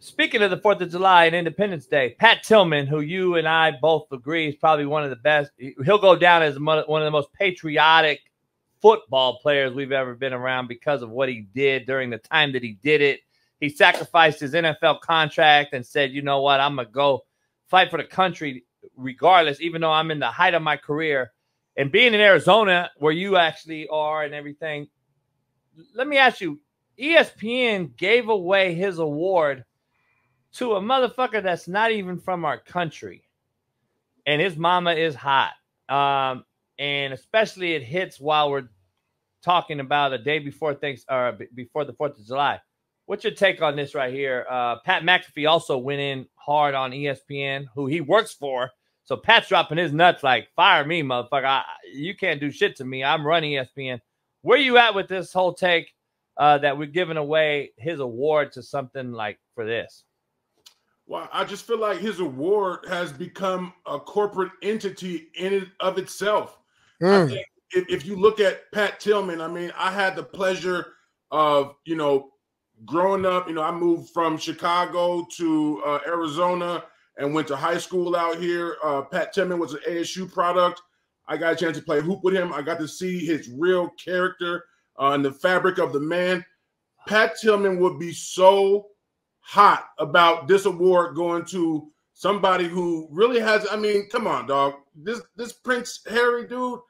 Speaking of the 4th of July and Independence Day, Pat Tillman, who you and I both agree is probably one of the best, he'll go down as one of the most patriotic football players we've ever been around because of what he did during the time that he did it. He sacrificed his NFL contract and said, you know what, I'm going to go fight for the country regardless, even though I'm in the height of my career. And being in Arizona, where you actually are and everything, let me ask you, ESPN gave away his award to a motherfucker that's not even from our country. And his mama is hot. And especially it hits while we're talking about a day before before the 4th of July. What's your take on this right here? Pat McAfee also went in hard on ESPN, who he works for. So Pat's dropping his nuts like, fire me, motherfucker. You can't do shit to me. I'm running ESPN. Where you at with this whole take that we're giving away his award to something like for this? Well, I just feel like his award has become a corporate entity in and of itself. I think if you look at Pat Tillman, I mean, I had the pleasure of, growing up, I moved from Chicago to Arizona and went to high school out here. Pat Tillman was an ASU product. I got a chance to play hoop with him. I got to see his real character and the fabric of the man. Pat Tillman would be so hot about this award going to somebody who really has, I mean, come on, dog. This Prince Harry dude,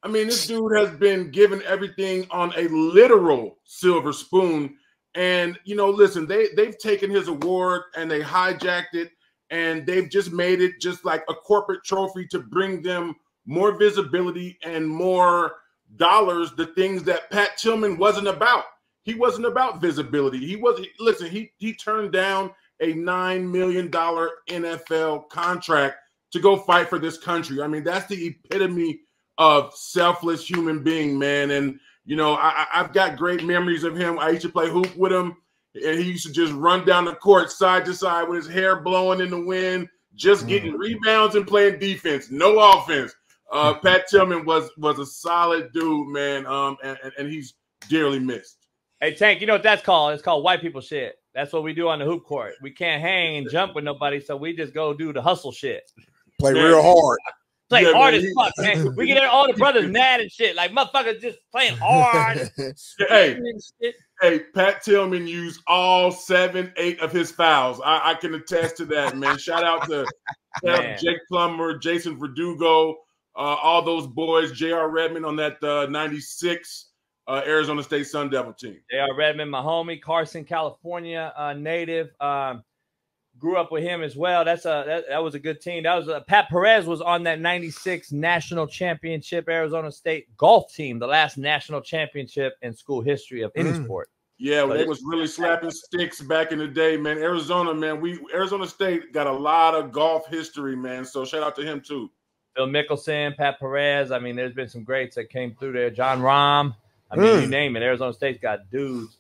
I mean, this dude has been given everything on a literal silver spoon. And, listen, they've taken his award and they hijacked it and they've just made it just like a corporate trophy to bring them more visibility and more dollars, the things that Pat Tillman wasn't about. He wasn't about visibility. He turned down a $9 million NFL contract to go fight for this country. I mean, that's the epitome of selfless human being, man. And, I've got great memories of him. I used to play hoop with him, and he used to just run down the court side to side with his hair blowing in the wind, just getting rebounds and playing defense, no offense. Pat Tillman was a solid dude, man, and he's dearly missed. Hey, Tank, you know what that's called? It's called white people shit. That's what we do on the hoop court. We can't hang and jump with nobody, so we just go do the hustle shit. Play real hard. Play hard as fuck, man. We get all the brothers mad and shit. Like, motherfuckers just playing hard. Hey, Pat Tillman used all 7, 8 of his fouls. I can attest to that, man. Shout out to Jake Plummer, Jason Verdugo, all those boys, J.R. Redmond on that 96 Arizona State Sun Devil team. J.R. Redmond, my homie, Carson, California native. Grew up with him as well. That was a good team. That was Pat Perez was on that 96 national championship Arizona State golf team, the last national championship in school history of any sport. Yeah, well, they was really slapping sticks back in the day, man. Arizona, man, Arizona State got a lot of golf history, man. So shout out to him too. Phil Mickelson, Pat Perez. I mean, there's been some greats that came through there. John Rahm. I mean, you name it. Arizona State's got dudes.